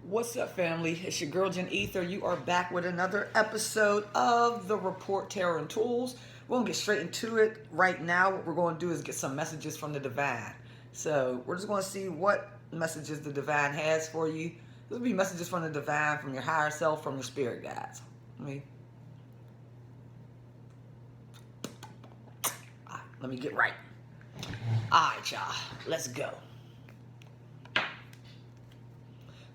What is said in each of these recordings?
What's up, family? It's your girl Jen Ether. You are back with another episode of the Report Tarot and Tools. We're gonna get straight into it right now. What we're gonna do is get some messages from the divine. So we're just gonna see what messages the divine has for you. This will be messages from the divine, from your higher self, from your spirit guides. Let me get right. All right, y'all. Let's go.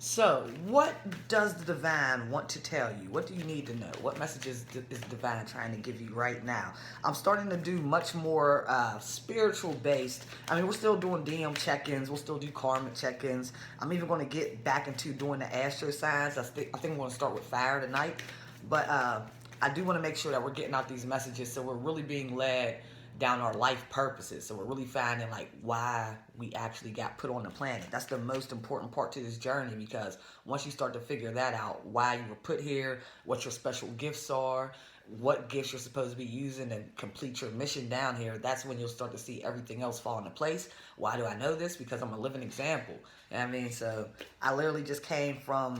So, what does the divine want to tell you? What do you need to know? What messages is the divine trying to give you right now? I'm starting to do much more spiritual based. I mean, we're still doing DM check-ins. We'll still do karmic check-ins. I'm even going to get back into doing the astro signs. I think I'm going to start with fire tonight. But I do want to make sure that we're getting out these messages so we're really being led down our life purposes. So we're really finding like why we actually got put on the planet. That's the most important part to this journey, because once you start to figure that out, why you were put here, what your special gifts are, what gifts you're supposed to be using and complete your mission down here, that's when you'll start to see everything else fall into place. Why do I know this? Because I'm a living example. You know what I mean? So I literally just came from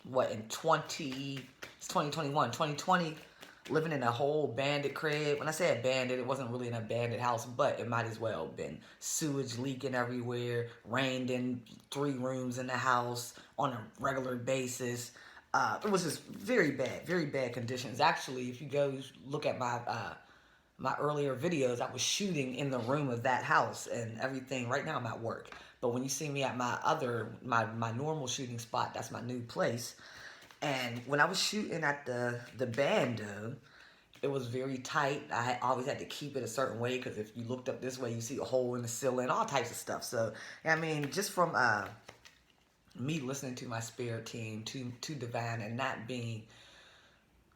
it's 2021, 2020, living in a whole bandit crib. When I say a bandit, it wasn't really an abandoned house, but it might as well have been. Sewage leaking everywhere, rained in 3 rooms in the house on a regular basis. It was just very bad conditions. Actually, if you go look at my earlier videos, I was shooting in the room of that house and everything. Right now I'm at work. But when you see me at my normal shooting spot, that's my new place. And when I was shooting at the bando, it was very tight. I always had to keep it a certain way, because if you looked up this way, you see a hole in the ceiling, all types of stuff. So, I mean, just from me listening to my spirit team, to divine, and not being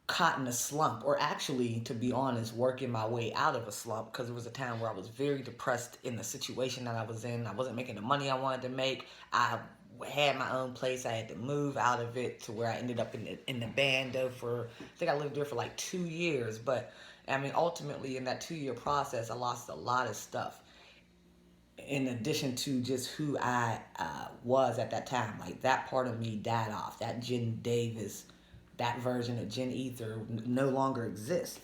caught in a slump, or actually, to be honest, working my way out of a slump, because there was a time where I was very depressed in the situation that I was in. I wasn't making the money I wanted to make. I had my own place. I had to move out of it to where I ended up in the bando for, I think I lived there for like 2 years. But I mean, ultimately in that 2-year process, I lost a lot of stuff, in addition to just who I was at that time. Like, that part of me died off. That Jen Davis, that version of Jen Ether no longer exists.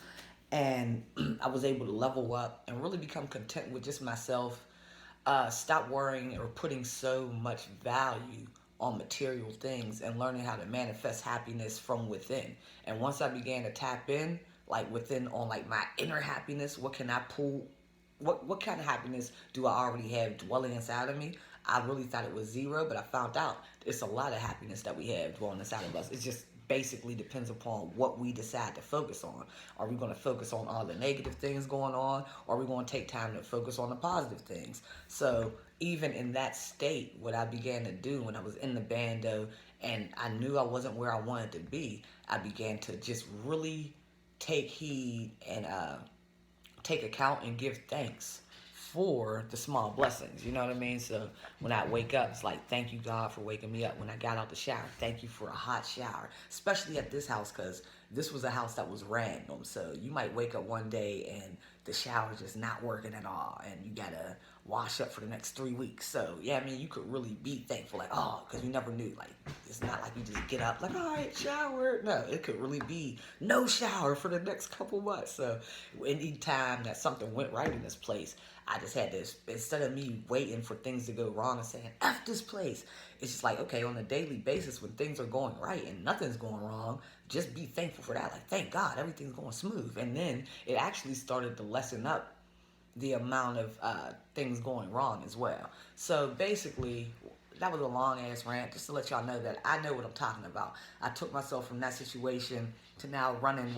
And I was able to level up and really become content with just myself. Stop worrying or putting so much value on material things, and learning how to manifest happiness from within. And once I began to tap in, like within, on like my inner happiness, what can I pull? What kind of happiness do I already have dwelling inside of me? I really thought it was zero, but I found out it's a lot of happiness that we have dwelling inside of us. It just basically depends upon what we decide to focus on. Are we going to focus on all the negative things going on, or are we going to take time to focus on the positive things? So even in that state, what I began to do when I was in the bando and I knew I wasn't where I wanted to be, I began to just really take heed and take account and give thanks for the small blessings. You know what I mean? So when I wake up, it's like, thank you, God, for waking me up. When I got out the shower, thank you for a hot shower, especially at this house, because this was a house that was random. So you might wake up one day and the shower's just not working at all, and you gotta wash up for the next 3 weeks. So yeah, I mean, you could really be thankful, like, oh, because you never knew. Like, it's not like you just get up like, all right, shower. No, it could really be no shower for the next couple months. So any time that something went right in this place, I just had this, instead of me waiting for things to go wrong and saying, F this place, it's just like, okay, on a daily basis, when things are going right and nothing's going wrong, just be thankful for that. Like, thank God, everything's going smooth. And then it actually started to lessen up the amount of things going wrong as well. So basically, that was a long ass rant, just to let y'all know that I know what I'm talking about. I took myself from that situation to now running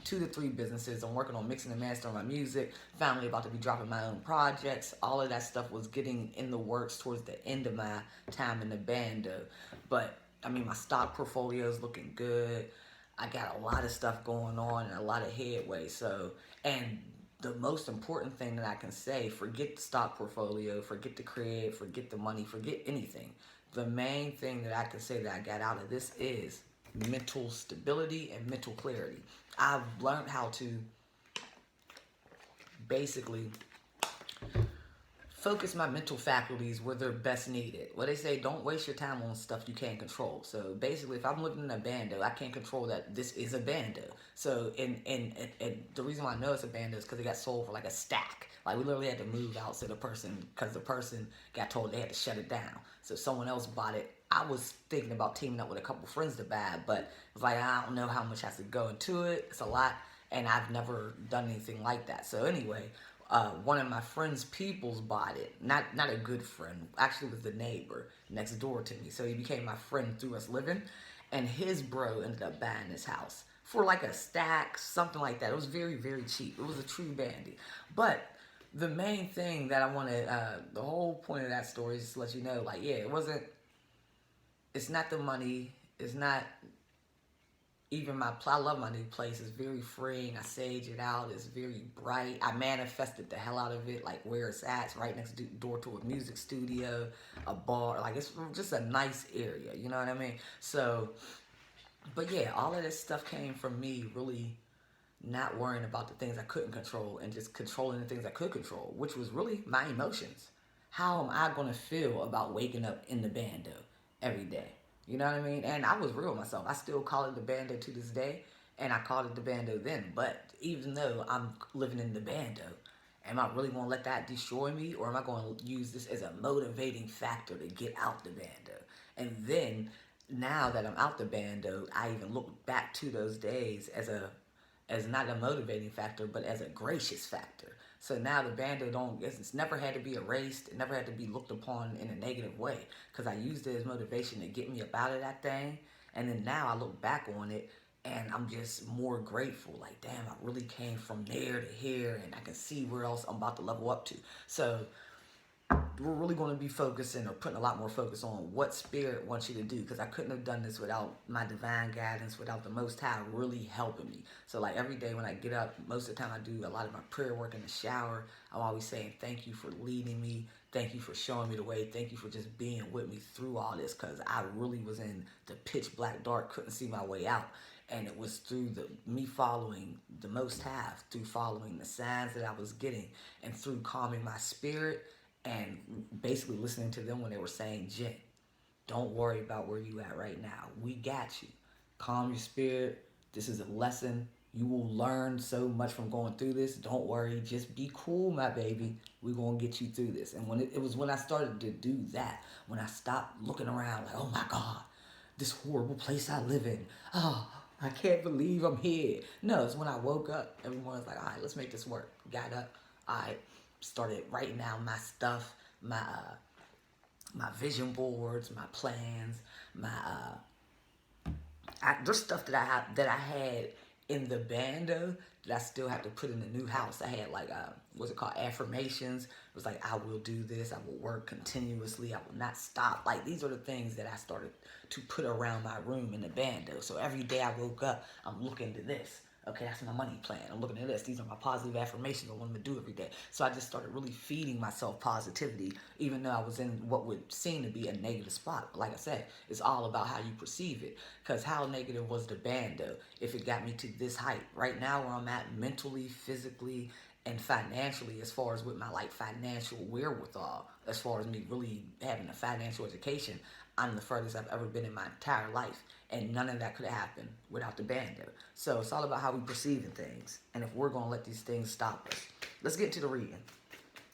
2 to 3 businesses. I'm working on mixing and mastering my music. Finally about to be dropping my own projects. All of that stuff was getting in the works towards the end of my time in the bando. But I mean, my stock portfolio is looking good. I got a lot of stuff going on and a lot of headway. So, and the most important thing that I can say, forget the stock portfolio, forget the create, forget the money, forget anything. The main thing that I can say that I got out of this is mental stability and mental clarity. I've learned how to basically focus my mental faculties where they're best needed. Well, they say don't waste your time on stuff you can't control. So basically, if I'm living in a bando, I can't control that this is a bando. So, and the reason why I know it's a bando is because it got sold for like a stack. Like we literally had to move out to the person because the person got told they had to shut it down. So someone else bought it. I was thinking about teaming up with a couple friends to buy it, but it was like I don't know how much has to go into it. It's a lot, and I've never done anything like that. So anyway, one of my friend's peoples bought it. Not a good friend. Actually, was the neighbor next door to me. So he became my friend through us living, and his bro ended up buying this house for like a stack, something like that. It was very, very cheap. It was a true bandy. But the main thing that I wanted, the whole point of that story is just to let you know, like, yeah, it's not the money. It's not even I love my new place. It's very freeing. I sage it out. It's very bright. I manifested the hell out of it, like where it's at. It's right next door to a music studio, a bar. Like it's just a nice area. You know what I mean? So, but yeah, all of this stuff came from me really not worrying about the things I couldn't control and just controlling the things I could control, which was really my emotions. How am I going to feel about waking up in the bando every day? You know what I mean? And I was real with myself. I still call it the bando to this day, and I called it the bando then. But even though I'm living in the bando, am I really going to let that destroy me, or am I going to use this as a motivating factor to get out the bando? And then, now that I'm out the bando, I even look back to those days as not a motivating factor, but as a gracious factor. So now the bando it's never had to be erased. It never had to be looked upon in a negative way because I used it as motivation to get me up out of that thing. And then now I look back on it and I'm just more grateful. Like, damn, I really came from there to here and I can see where else I'm about to level up to. So we're really going to be focusing or putting a lot more focus on what spirit wants you to do, because I couldn't have done this without my divine guidance, without the Most High really helping me. So like every day when I get up, most of the time I do a lot of my prayer work in the shower. I'm always saying thank you for leading me, thank you for showing me the way, thank you for just being with me through all this, because I really was in the pitch black dark, couldn't see my way out. And it was through me following the Most High, through following the signs that I was getting, and through calming my spirit and basically listening to them when they were saying, Jen, don't worry about where you at right now. We got you. Calm your spirit. This is a lesson. You will learn so much from going through this. Don't worry. Just be cool, my baby. We're going to get you through this. And when it was when I started to do that, when I stopped looking around like, oh my God, this horrible place I live in. Oh, I can't believe I'm here. No, it's when I woke up. Everyone was like, all right, let's make this work. Got up. All right. Started writing down my stuff, my vision boards, my plans, there's stuff that I had in the bando that I still have to put in the new house. I had like what's it called, affirmations. It was like, I will do this. I will work continuously. I will not stop. Like these are the things that I started to put around my room in the bando. So every day I woke up, I'm looking to this. Okay, that's my money plan. I'm looking at this. These are my positive affirmations I want to do every day. So I just started really feeding myself positivity, even though I was in what would seem to be a negative spot. Like I said, it's all about how you perceive it. Because how negative was the bando if it got me to this height? Right now where I'm at mentally, physically, and financially, as far as with my like financial wherewithal, as far as me really having a financial education, I'm the furthest I've ever been in my entire life. And none of that could have happened without the bando. So it's all about how we perceiving things. And if we're going to let these things stop us. Let's get to the reading.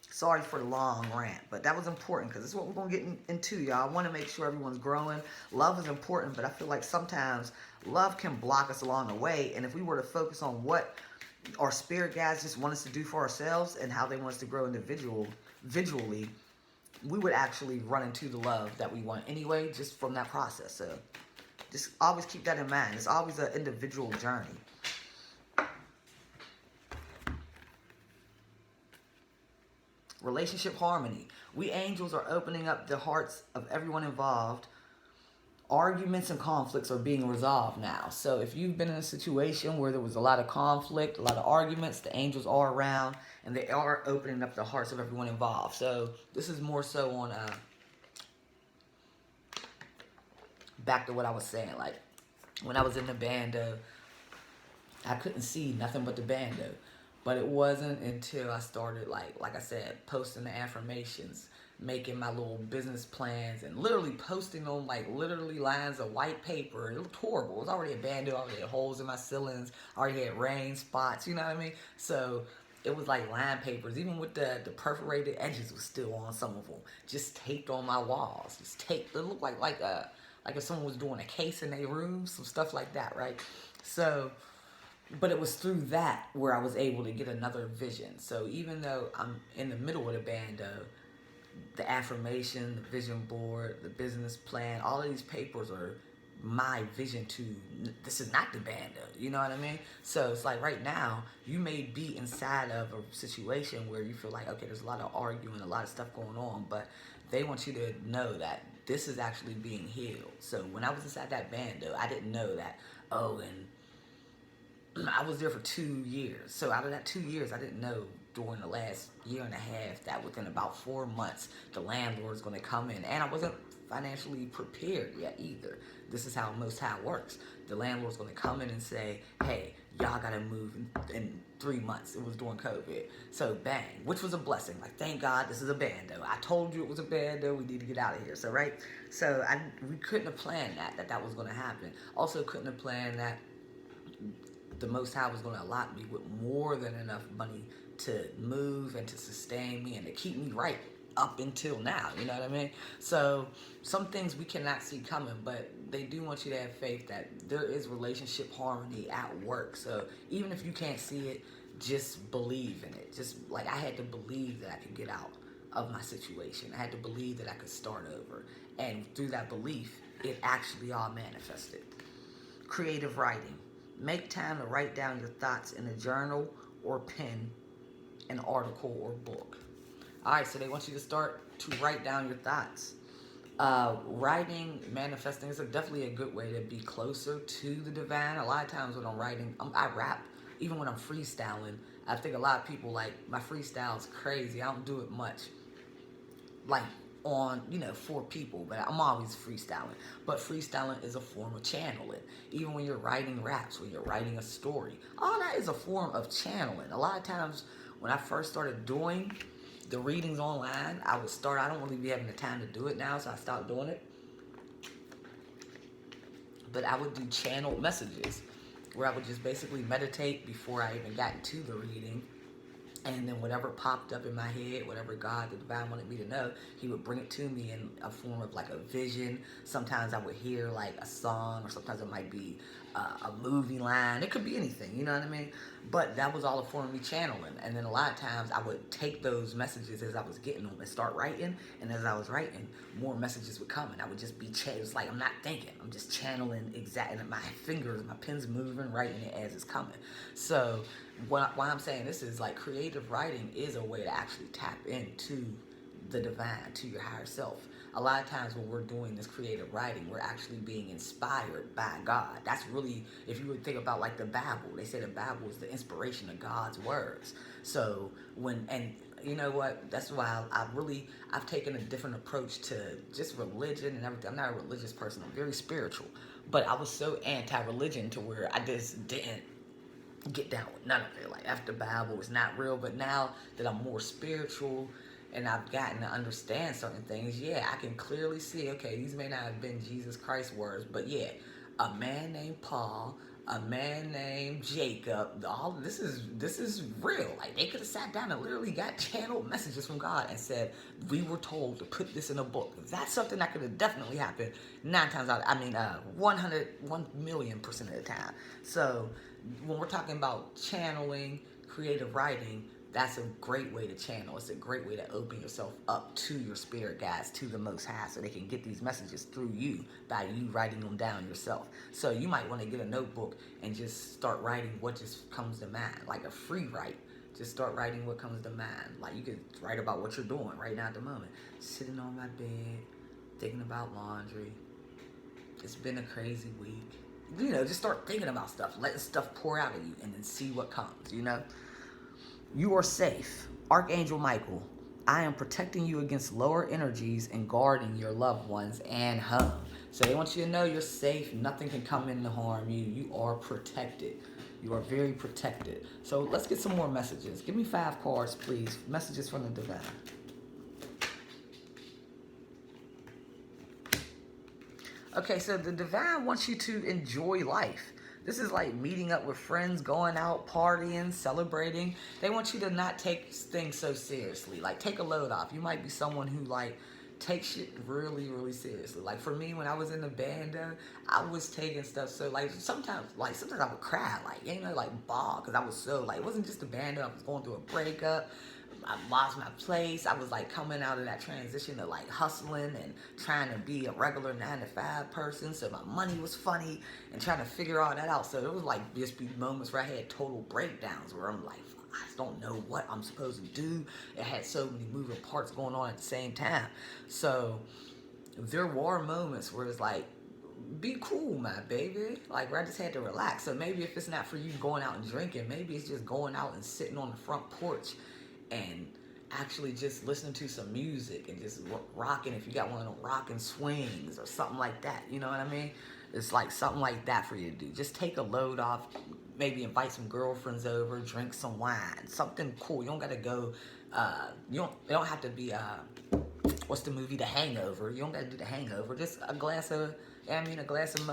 Sorry for the long rant, but that was important because this is what we're going to get into, y'all. I want to make sure everyone's growing. Love is important, but I feel like sometimes love can block us along the way. And if we were to focus on what our spirit guides just want us to do for ourselves and how they want us to grow individually, we would actually run into the love that we want anyway, just from that process. So just always keep that in mind. It's always an individual journey. Relationship harmony. We angels are opening up the hearts of everyone involved. Arguments and conflicts are being resolved now. So if you've been in a situation where there was a lot of conflict, a lot of arguments, the angels are around and they are opening up the hearts of everyone involved. So this is more so on back to what I was saying. Like when I was in the bando, I couldn't see nothing but the bando. But it wasn't until I started, like I said, posting the affirmations, making my little business plans, and literally posting on like literally lines of white paper. It looked horrible. It was already a bando. I already had holes in my ceilings. I already had rain spots. You know what I mean? So it was like line papers. Even with the perforated edges was still on some of them. Just taped on my walls. Just taped. It looked like if someone was doing a case in their room, some stuff like that, right? So but it was through that where I was able to get another vision. So even though I'm in the middle of the bando, the affirmation, the vision board, the business plan, all of these papers are my vision to this is not the bando, you know what I mean? So it's like right now you may be inside of a situation where you feel like, okay, there's a lot of arguing, a lot of stuff going on, but they want you to know that this is actually being healed. So when I was inside that bando, I didn't know that, oh, and I was there for 2 years. So out of that 2 years, I didn't know during the last year and a half that within about 4 months, the landlord's going to come in. And I wasn't financially prepared yet either. This is how Most High works. The landlord's going to come in and say, hey, y'all got to move in 3 months. It was during COVID. So bang, which was a blessing. Like, thank God this is a bando. I told you it was a bando. We need to get out of here. So, right? So we couldn't have planned that was going to happen. Also couldn't have planned that the Most High was going to allot me with more than enough money to move and to sustain me and to keep me right up until now, you know what I mean? So some things we cannot see coming, but they do want you to have faith that there is relationship harmony at work. So even if you can't see it, just believe in it. Just like I had to believe that I could get out of my situation. I had to believe that I could start over. And through that belief, it actually all manifested. Creative writing. Make time to write down your thoughts in a journal or pen an article or book. All right, so they want you to start to write down your thoughts. Writing, manifesting is definitely a good way to be closer to the divine. A lot of times when I'm writing, I rap. Even when I'm freestyling, I think a lot of people like my freestyle is crazy. I don't do it much. Like on, for people, but I'm always freestyling. But freestyling is a form of channeling. Even when you're writing raps, when you're writing a story, all that is a form of channeling. A lot of times when I first started doing the readings online, I don't really be having the time to do it now, so I stopped doing it. But I would do channeled messages where I would just basically meditate before I even got into the reading. And then whatever popped up in my head, whatever God, the divine wanted me to know, he would bring it to me in a form of like a vision. Sometimes I would hear like a song, or sometimes it might be a movie line. It could be anything, you know what I mean? But that was all a form of me channeling. And then a lot of times I would take those messages as I was getting them and start writing. And as I was writing, more messages would come. And I would just be it's like I'm not thinking. I'm just channeling exactly. And my fingers, my pen's moving, writing it as it's coming. So why I'm saying this is like creative writing is a way to actually tap into the divine, to your higher self. A lot of times when we're doing this creative writing, we're actually being inspired by God. That's really, if you would think about like the Bible, they say the Bible is the inspiration of God's words. So and you know what? That's why I've taken a different approach to just religion and everything. I'm not a religious person. I'm very spiritual. But I was so anti-religion to where I just didn't get down with none of it. Like, after the Bible was not real. But now that I'm more spiritual and I've gotten to understand certain things, yeah, I can clearly see, okay, these may not have been Jesus Christ's words, but yeah, a man named Paul, a man named Jacob, all this is real. Like, they could have sat down and literally got channeled messages from God and said, we were told to put this in a book. That's something that could have definitely happened 1,000,000% of the time. So when we're talking about channeling, creative writing, that's a great way to channel. It's a great way to open yourself up to your spirit guides, to the Most High, so they can get these messages through you by you writing them down yourself. So you might want to get a notebook and just start writing what just comes to mind, like a free write. Just start writing what comes to mind. Like, you could write about what you're doing right now at the moment. Sitting on my bed, thinking about laundry. It's been a crazy week. Just start thinking about stuff, letting stuff pour out of you, and then see what comes, You are safe. Archangel Michael, I am protecting you against lower energies and guarding your loved ones and home. So they want you to know you're safe. Nothing can come in to harm you. You are protected. You are very protected. So let's get some more messages. Give me 5 cards, please. Messages from the divine. Okay, so the divine wants you to enjoy life. This is like meeting up with friends, going out, partying, celebrating. They want you to not take things so seriously. Like, take a load off. You might be someone who, like, takes shit really, really seriously. Like, for me, when I was in the band, I was taking stuff so, sometimes I would cry, like, bawl, because I was so, like, it wasn't just the band, I was going through a breakup. I lost my place. I was like coming out of that transition of like hustling and trying to be a regular 9 to 5 person. So my money was funny and trying to figure all that out. So it was like just be moments where I had total breakdowns where I'm like, I just don't know what I'm supposed to do. It had so many moving parts going on at the same time. So there were moments where it's like, be cool, my baby. Like, where I just had to relax. So maybe if it's not for you going out and drinking, maybe it's just going out and sitting on the front porch and actually just listening to some music and just rocking, if you got one of them rocking swings or something like that, you know what I mean? It's like something like that for you to do. Just take a load off, maybe invite some girlfriends over, drink some wine, something cool. You don't gotta go, it don't have to be, what's the movie, The Hangover? You don't gotta do The Hangover. Just a glass of Moet, glass of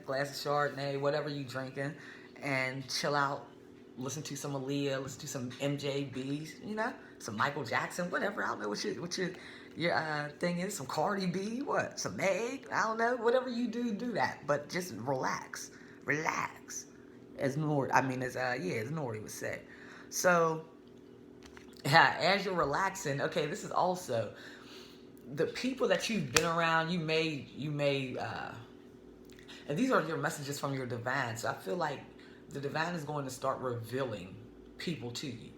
Chardonnay, whatever you drinking, and chill out. Listen to some Aaliyah, listen to some MJB, you know, some Michael Jackson, whatever. I don't know what your thing is. Some Cardi B, what? Some Meg? I don't know. Whatever you do, do that. But just relax, as Nori would say. So, yeah, as you're relaxing, okay, this is also the people that you've been around. You may, and these are your messages from your divine. So I feel like the divine is going to start revealing people to you.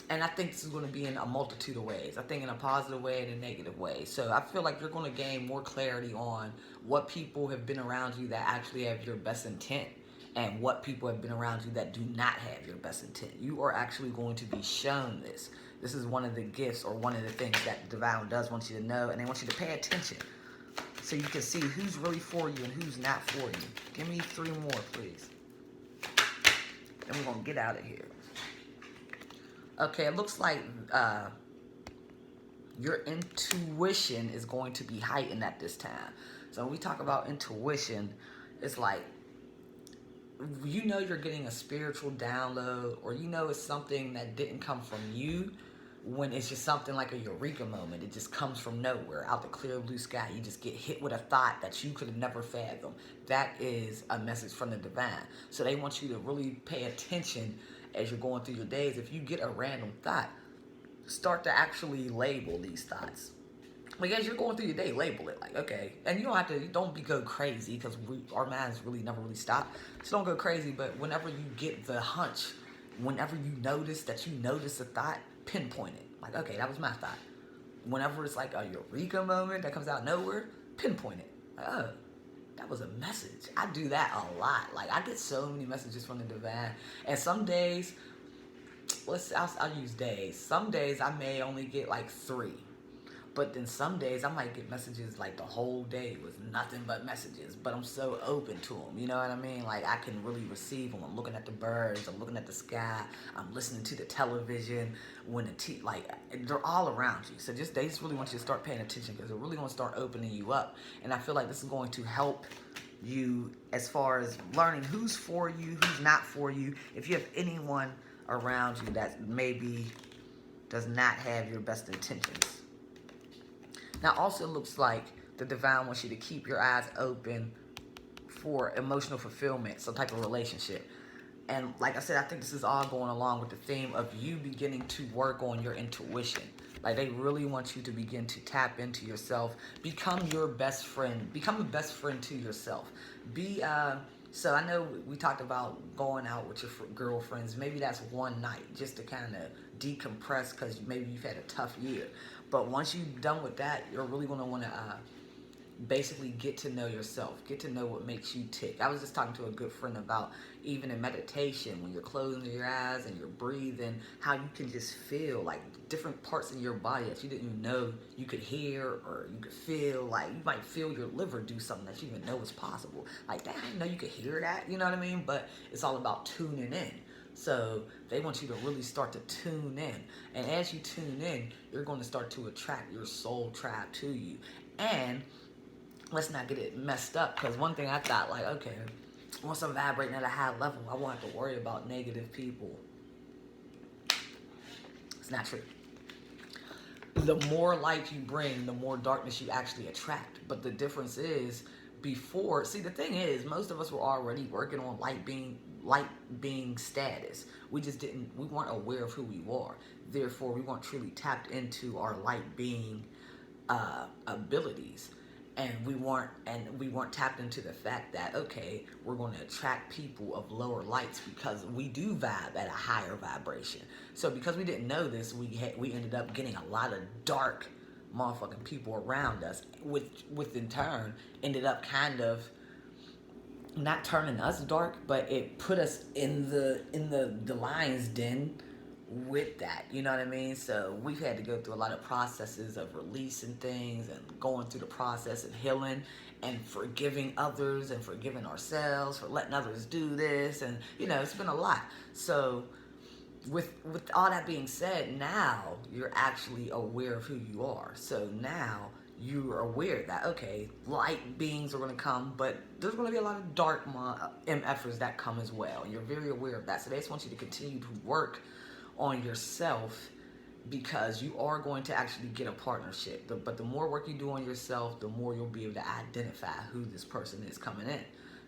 And I think this is going to be in a multitude of ways. I think in a positive way and a negative way. So I feel like you're going to gain more clarity on what people have been around you that actually have your best intent and what people have been around you that do not have your best intent. You are actually going to be shown this. This is one of the gifts or one of the things that the divine does want you to know, and they want you to pay attention so you can see who's really for you and who's not for you. Give me 3 more, please. And we're going to get out of here. Okay, it looks like your intuition is going to be heightened at this time. So when we talk about intuition, it's like, you know you're getting a spiritual download, or you know it's something that didn't come from you, when it's just something like a eureka moment. It just comes from nowhere, out the clear blue sky. You just get hit with a thought that you could have never fathomed. That is a message from the divine. So they want you to really pay attention as you're going through your days. If you get a random thought, start to actually label these thoughts. Like, as you're going through your day, label it. Like, okay, and you don't have to, go crazy, because our minds really never really stop. So don't go crazy, but whenever you get the hunch, whenever you notice a thought, pinpoint it. Like, okay, that was my thought. Whenever it's like a eureka moment that comes out of nowhere, pinpoint it. Like, oh, that was a message. I do that a lot. Like, I get so many messages from the divine. And some days, I'll use days. Some days I may only get like 3. But then some days I might get messages like the whole day with nothing but messages. But I'm so open to them, you know what I mean? Like, I can really receive them. I'm looking at the birds, I'm looking at the sky, I'm listening to the television. They're all around you. So they just really want you to start paying attention, because they're really going to start opening you up. And I feel like this is going to help you as far as learning who's for you, who's not for you. If you have anyone around you that maybe does not have your best intentions. Now, also looks like the divine wants you to keep your eyes open for emotional fulfillment, some type of relationship. And like I said, I think this is all going along with the theme of you beginning to work on your intuition. Like, they really want you to begin to tap into yourself, become your best friend, become a best friend to yourself. So I know we talked about going out with your girlfriends. Maybe that's one night just to kind of decompress, because maybe you've had a tough year. But once you're done with that, you're really going to want to basically get to know yourself, get to know what makes you tick. I was just talking to a good friend about, even in meditation, when you're closing your eyes and you're breathing, how you can just feel like different parts in your body that you didn't even know you could hear, or you could feel. Like you might feel your liver do something that you didn't even know was possible. Like, damn, I didn't know you could hear that. You know what I mean? But it's all about tuning in. So they want you to really start to tune in. And as you tune in, you're going to start to attract your soul tribe to you. And let's not get it messed up, because one thing I thought, like, okay, once I'm vibrating at a high level, I won't have to worry about negative people. It's not true. The more light you bring, the more darkness you actually attract. But the difference is, before, see, the thing is, most of us were already working on light being status. We weren't aware of who we were. Therefore, we weren't truly tapped into our light being abilities. And we weren't tapped into the fact that, okay, we're going to attract people of lower lights because we do vibe at a higher vibration. So because we didn't know this, we ended up getting a lot of dark motherfucking people around us, with in turn ended up kind of not turning us dark, but it put us in the lion's den with that, you know what I mean? So we've had to go through a lot of processes of releasing things and going through the process of healing and forgiving others and forgiving ourselves for letting others do this, and it's been a lot. So with all that being said, now you're actually aware of who you are. So now you're aware that, okay, light beings are going to come, but there's going to be a lot of dark MFers that come as well, and you're very aware of that. So they just want you to continue to work on yourself, because you are going to actually get a partnership. But the more work you do on yourself, the more you'll be able to identify who this person is coming in.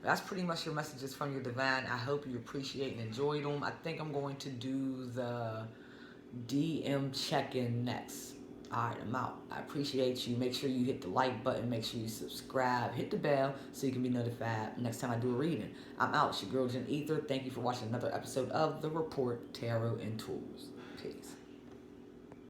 That's pretty much your messages from your divine. I hope you appreciate and enjoyed them. I think I'm going to do the DM check-in next. All right, I'm out. I appreciate you. Make sure you hit the like button. Make sure you subscribe. Hit the bell so you can be notified next time I do a reading. I'm out. It's your girl, Jen Ether. Thank you for watching another episode of The Report, Tarot and Tools. Peace.